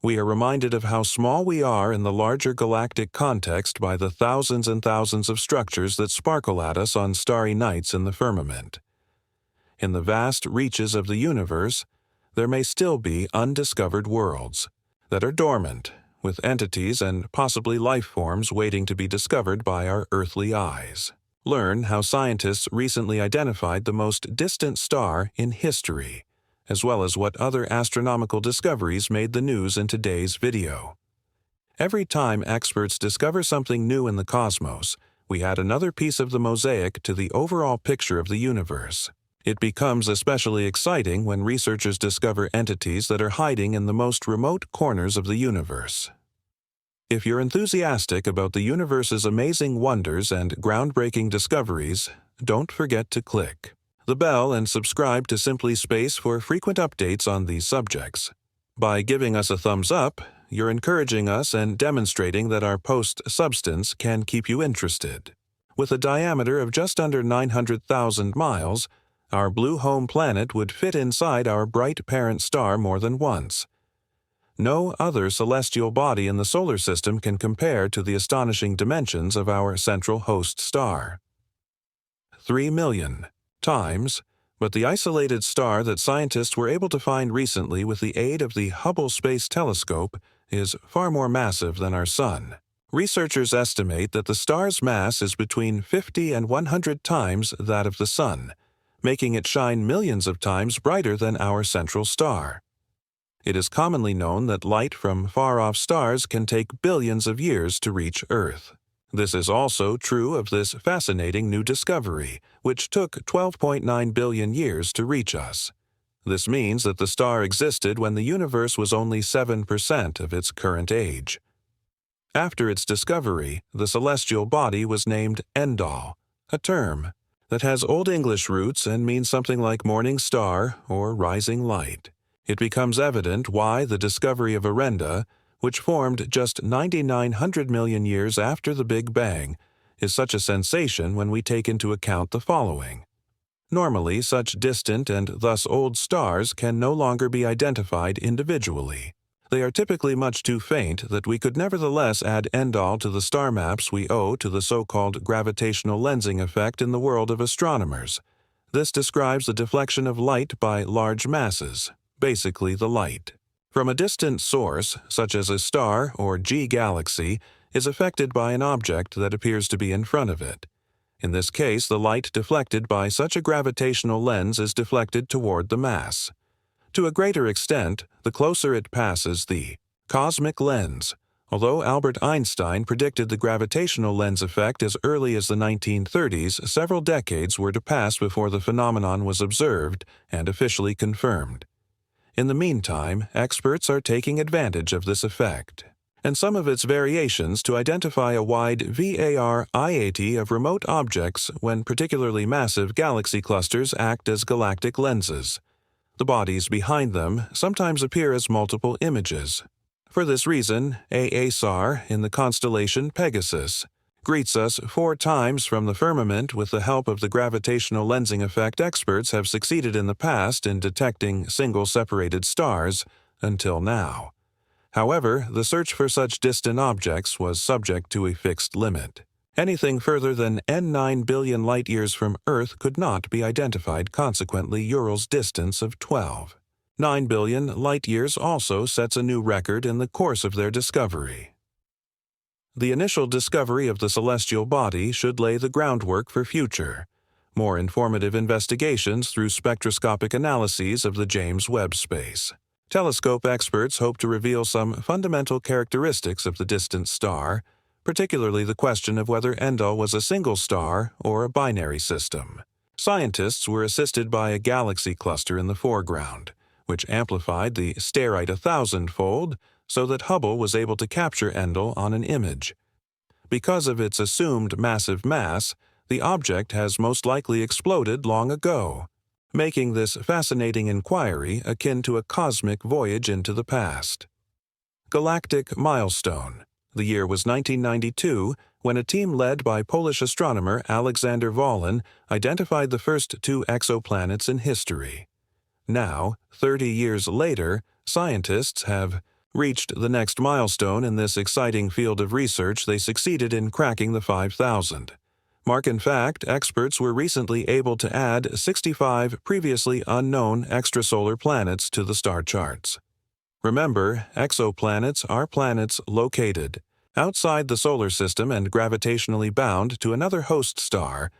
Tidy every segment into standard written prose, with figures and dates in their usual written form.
We are reminded of how small we are in the larger galactic context by the thousands and thousands of structures that sparkle at us on starry nights in the firmament. In the vast reaches of the universe, there may still be undiscovered worlds that are dormant, with entities and possibly life forms waiting to be discovered by our earthly eyes. Learn how scientists recently identified the most distant star in history, as well as what other astronomical discoveries made the news in today's video. Every time experts discover something new in the cosmos, we add another piece of the mosaic to the overall picture of the universe. It becomes especially exciting when researchers discover entities that are hiding in the most remote corners of the universe. If you're enthusiastic about the universe's amazing wonders and groundbreaking discoveries, don't forget to click the bell and subscribe to Simply Space for frequent updates on these subjects. By giving us a thumbs up, you're encouraging us and demonstrating that our post substance can keep you interested. With a diameter of just under 900,000 miles, our blue home planet would fit inside our bright parent star more than once. No other celestial body in the solar system can compare to the astonishing dimensions of our central host star. 3 million times, but the isolated star that scientists were able to find recently with the aid of the Hubble Space Telescope is far more massive than our Sun. Researchers estimate that the star's mass is between 50 and 100 times that of the Sun, making it shine millions of times brighter than our central star. It is commonly known that light from far-off stars can take billions of years to reach Earth. This is also true of this fascinating new discovery, which took 12.9 billion years to reach us. This means that the star existed when the universe was only 7% of its current age. After its discovery, the celestial body was named Endal, a term that has Old English roots and means something like morning star or rising light. It becomes evident why the discovery of Arenda, which formed just 9,900 million years after the Big Bang, is such a sensation when we take into account the following. Normally, such distant and thus old stars can no longer be identified individually. They are typically much too faint that we could nevertheless add Endal to the star maps we owe to the so-called gravitational lensing effect in the world of astronomers. This describes the deflection of light by large masses, basically the light, from a distant source, such as a star or G-galaxy, is affected by an object that appears to be in front of it. In this case, the light deflected by such a gravitational lens is deflected toward the mass. To a greater extent, the closer it passes the cosmic lens. Although Albert Einstein predicted the gravitational lens effect as early as the 1930s, several decades were to pass before the phenomenon was observed and officially confirmed. In the meantime, experts are taking advantage of this effect and some of its variations to identify a wide VAR-IAT of remote objects when particularly massive galaxy clusters act as galactic lenses. The bodies behind them sometimes appear as multiple images. For this reason, AASAR in the constellation Pegasus greets us 4 times from the firmament with the help of the gravitational lensing effect. Experts have succeeded in the past in detecting single separated stars until now. However, the search for such distant objects was subject to a fixed limit. Anything further than N9 billion light-years from Earth could not be identified, consequently Ural's distance of 12. 9 billion light-years also sets a new record in the course of their discovery. The initial discovery of the celestial body should lay the groundwork for future, more informative investigations through spectroscopic analyses of the James Webb space. Telescope experts hope to reveal some fundamental characteristics of the distant star, particularly the question of whether Endal was a single star or a binary system. Scientists were assisted by a galaxy cluster in the foreground, which amplified the stearite 1,000-fold so that Hubble was able to capture Endal on an image. Because of its assumed massive mass, the object has most likely exploded long ago, making this fascinating inquiry akin to a cosmic voyage into the past. Galactic milestone. The year was 1992, when a team led by Polish astronomer Alexander Wolin identified the first 2 exoplanets in history. Now, 30 years later, scientists have reached the next milestone in this exciting field of research, they succeeded in cracking the 5,000 mark. In fact, experts were recently able to add 65 previously unknown extrasolar planets to the star charts. Remember, exoplanets are planets located outside the solar system and gravitationally bound to another host star.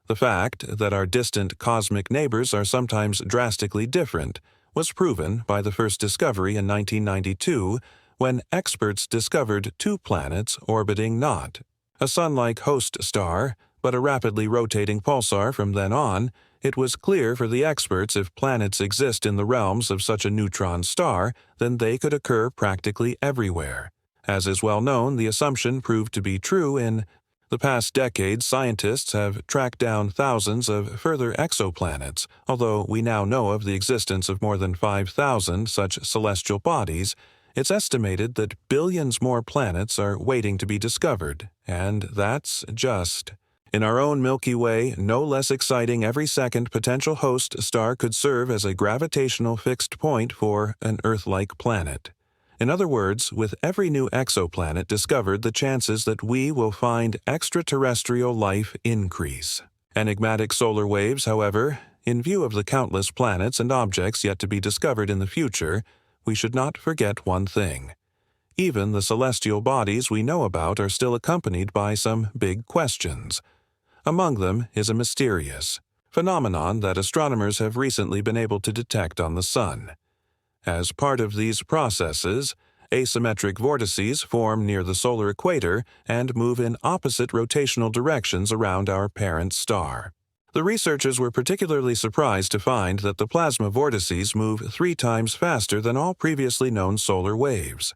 The fact that our distant cosmic neighbors are sometimes drastically different was proven by the first discovery in 1992, when experts discovered two planets orbiting not a Sun-like host star, but a rapidly rotating pulsar. From then on, it was clear for the experts if planets exist in the realms of such a neutron star, then they could occur practically everywhere. As is well known, the assumption proved to be true. In the past decades, scientists have tracked down thousands of further exoplanets. Although we now know of the existence of more than 5,000 such celestial bodies, it's estimated that billions more planets are waiting to be discovered, and that's just. In our own Milky Way, no less exciting, every second potential host star could serve as a gravitational fixed point for an Earth-like planet. In other words, with every new exoplanet discovered, the chances that we will find extraterrestrial life increase. Enigmatic solar waves, however, in view of the countless planets and objects yet to be discovered in the future, we should not forget one thing. Even the celestial bodies we know about are still accompanied by some big questions. Among them is a mysterious phenomenon that astronomers have recently been able to detect on the Sun. As part of these processes, asymmetric vortices form near the solar equator and move in opposite rotational directions around our parent star. The researchers were particularly surprised to find that the plasma vortices move 3 times faster than all previously known solar waves.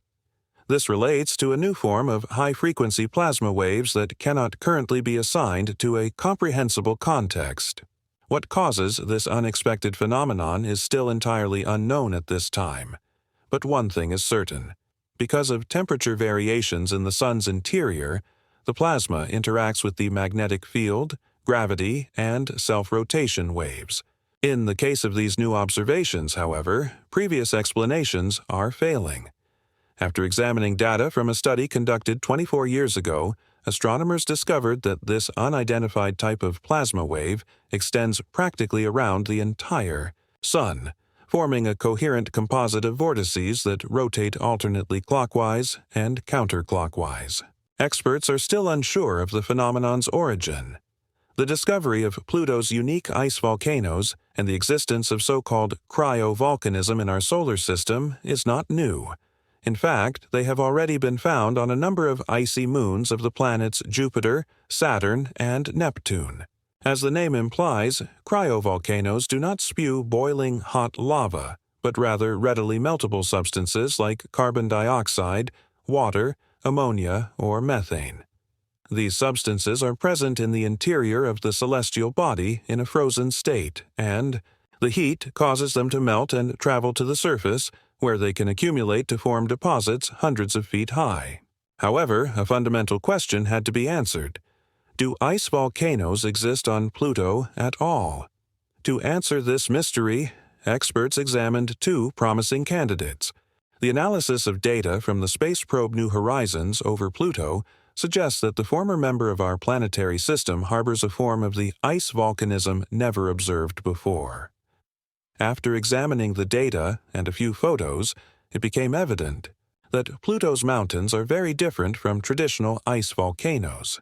This relates to a new form of high-frequency plasma waves that cannot currently be assigned to a comprehensible context. What causes this unexpected phenomenon is still entirely unknown at this time. But one thing is certain. Because of temperature variations in the Sun's interior, the plasma interacts with the magnetic field, gravity, and self-rotation waves. In the case of these new observations, however, previous explanations are failing. After examining data from a study conducted 24 years ago, astronomers discovered that this unidentified type of plasma wave extends practically around the entire Sun, forming a coherent composite of vortices that rotate alternately clockwise and counterclockwise. Experts are still unsure of the phenomenon's origin. The discovery of Pluto's unique ice volcanoes and the existence of so-called cryovolcanism in our solar system is not new. In fact, they have already been found on a number of icy moons of the planets Jupiter, Saturn, and Neptune. As the name implies, cryovolcanoes do not spew boiling hot lava, but rather readily meltable substances like carbon dioxide, water, ammonia, or methane. These substances are present in the interior of the celestial body in a frozen state, and the heat causes them to melt and travel to the surface, where they can accumulate to form deposits hundreds of feet high. However, a fundamental question had to be answered. Do ice volcanoes exist on Pluto at all? To answer this mystery, experts examined 2 promising candidates. The analysis of data from the space probe New Horizons over Pluto suggests that the former member of our planetary system harbors a form of the ice volcanism never observed before. After examining the data and a few photos, it became evident that Pluto's mountains are very different from traditional ice volcanoes.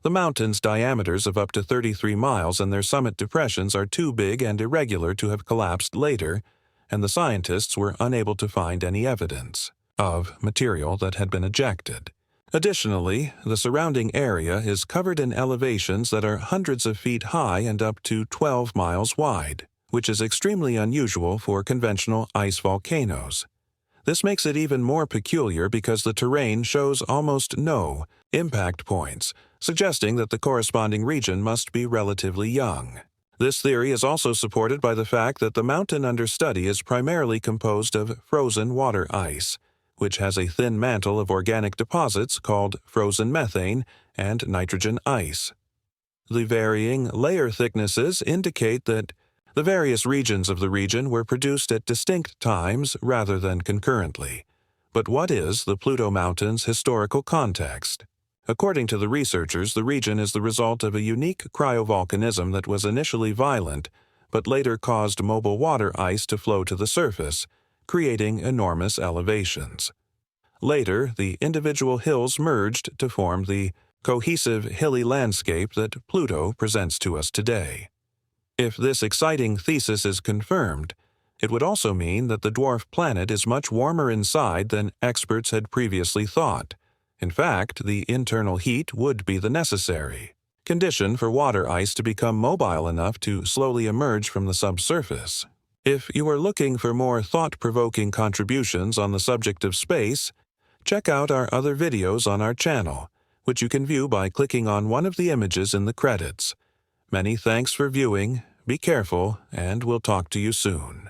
The mountains' diameters of up to 33 miles and their summit depressions are too big and irregular to have collapsed later, and the scientists were unable to find any evidence of material that had been ejected. Additionally, the surrounding area is covered in elevations that are hundreds of feet high and up to 12 miles wide, which is extremely unusual for conventional ice volcanoes. This makes it even more peculiar because the terrain shows almost no impact points, suggesting that the corresponding region must be relatively young. This theory is also supported by the fact that the mountain under study is primarily composed of frozen water ice, which has a thin mantle of organic deposits called frozen methane and nitrogen ice. The varying layer thicknesses indicate that the various regions of the region were produced at distinct times rather than concurrently. But what is the Pluto Mountains historical context? According to the researchers, the region is the result of a unique cryovolcanism that was initially violent, but later caused mobile water ice to flow to the surface, creating enormous elevations. Later, the individual hills merged to form the cohesive hilly landscape that Pluto presents to us today. If this exciting thesis is confirmed, it would also mean that the dwarf planet is much warmer inside than experts had previously thought. In fact, the internal heat would be the necessary condition for water ice to become mobile enough to slowly emerge from the subsurface. If you are looking for more thought-provoking contributions on the subject of space, check out our other videos on our channel, which you can view by clicking on one of the images in the credits. Many thanks for viewing, be careful, and we'll talk to you soon.